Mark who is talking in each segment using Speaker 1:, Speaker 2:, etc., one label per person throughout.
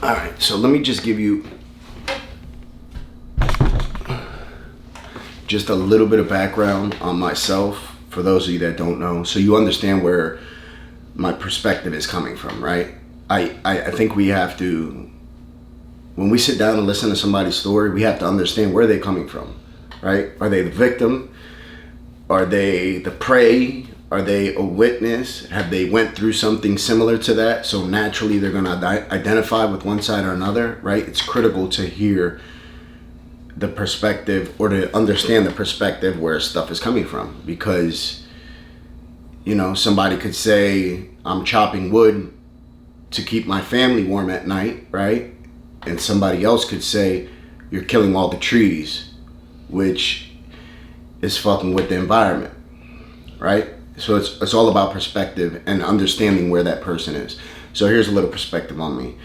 Speaker 1: All right, so let me just give you just a little bit of background on myself for those of you that don't know, so you understand where my perspective is coming from, right? I think we have to, when we sit down and listen to somebody's story, we have to understand where they're coming from, right? Are they the victim? Are they the prey? Are they a witness? Have they went through something similar to that? So naturally they're gonna identify with one side or another, right? It's critical to hear the perspective or to understand the perspective where stuff is coming from, because somebody could say, I'm chopping wood to keep my family warm at night, right? And somebody else could say, you're killing all the trees, which is fucking with the environment, right? So it's all about perspective and understanding where that person is. So here's a little perspective on me.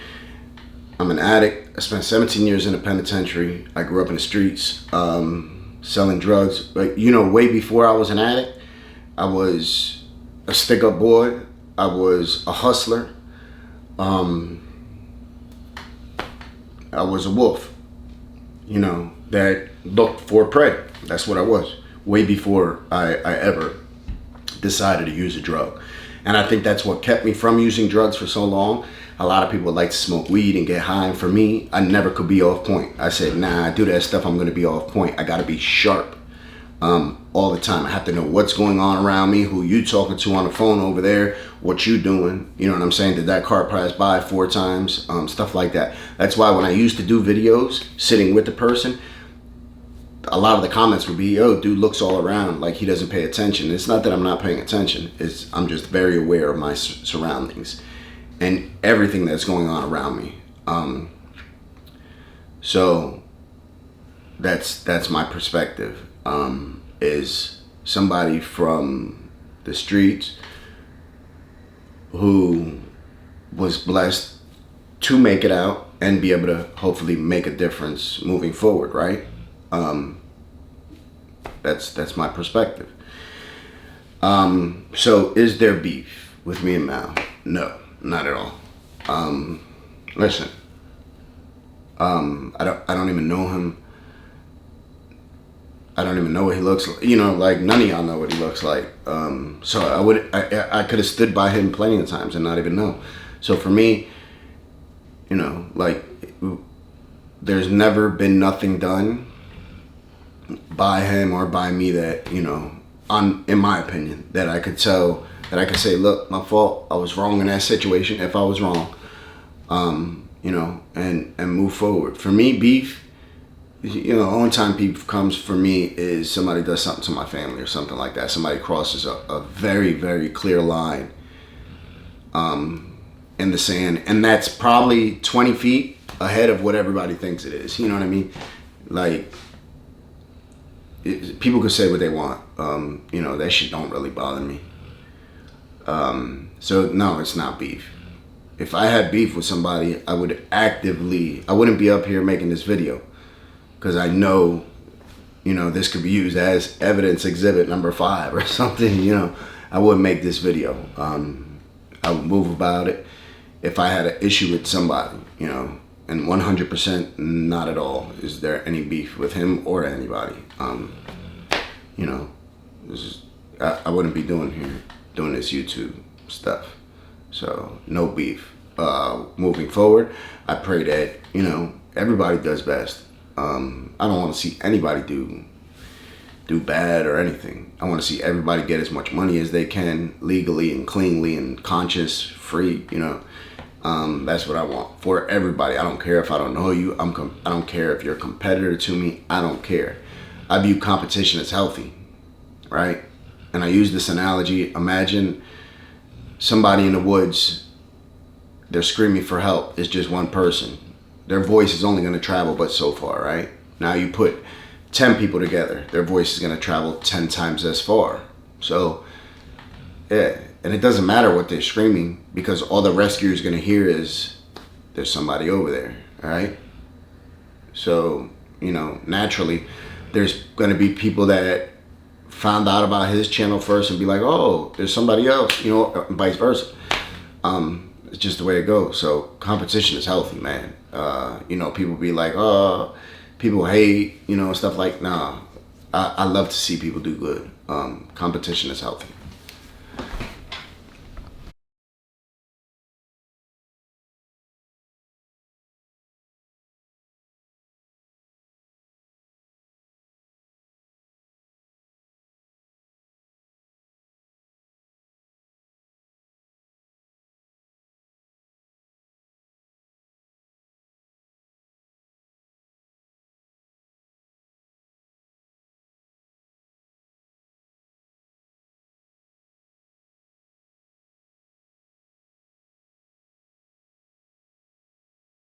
Speaker 1: I'm an addict. I spent 17 years in a penitentiary. I grew up in the streets, selling drugs. But way before I was an addict, I was a stick-up boy. I was a hustler. I was a wolf, that looked for prey. That's what I was, way before I ever decided to use a drug. And I think that's what kept me from using drugs for so long. A lot of people like to smoke weed and get high, and for me, I never could be off point. I said, nah, I do that stuff, I'm gonna be off point. I gotta be sharp all the time. I have to know what's going on around me, who you talking to on the phone over there, what you doing, you know what I'm saying? Did that car pass by 4 times? Stuff like that. That's why when I used to do videos, sitting with the person, a lot of the comments would be, yo, dude looks all around like he doesn't pay attention. It's not that I'm not paying attention. I'm just very aware of my surroundings and everything that's going on around me. So that's my perspective. Is somebody from the streets who was blessed to make it out and be able to hopefully make a difference moving forward, right? That's my perspective. So is there beef with me and Mal? No, not at all. Listen, I don't even know him. I don't even know what he looks like. Like none of y'all know what he looks like. So I could have stood by him plenty of times and not even know. So for me, like there's never been nothing done by him or by me that, in my opinion, that I could tell, that I could say, look, my fault, I was wrong in that situation, if I was wrong, and move forward. For me, beef, the only time beef comes for me is somebody does something to my family or something like that. Somebody crosses a very, very clear line in the sand, and that's probably 20 feet ahead of what everybody thinks it is. You know what I mean? Like, people could say what they want. That shit don't really bother me. So no, it's not beef. If I had beef with somebody, I wouldn't be up here making this video, because I know, this could be used as evidence exhibit number 5 or something. I wouldn't make this video. I would move about it if I had an issue with somebody, and 100% not at all is there any beef with him or anybody. I wouldn't be doing this YouTube stuff. So no beef. Moving forward, I pray that, everybody does best. I don't want to see anybody do bad or anything. I want to see everybody get as much money as they can, legally and cleanly and conscious free. That's what I want for everybody. I don't care if I don't know you. I don't care if you're a competitor to me. I don't care. I view competition as healthy, right? And I use this analogy. Imagine somebody in the woods, they're screaming for help. It's just one person. Their voice is only going to travel but so far, right? Now you put 10 people together, their voice is going to travel 10 times as far. So, yeah. And it doesn't matter what they're screaming, because all the rescuer is going to hear is there's somebody over there, all right? So, naturally, there's going to be people that found out about his channel first and be like, oh, there's somebody else, vice versa. it's just the way it goes. So competition is healthy, man. You know, people be like, oh, people hate, you know, stuff like, nah. I love to see people do good. Competition is healthy.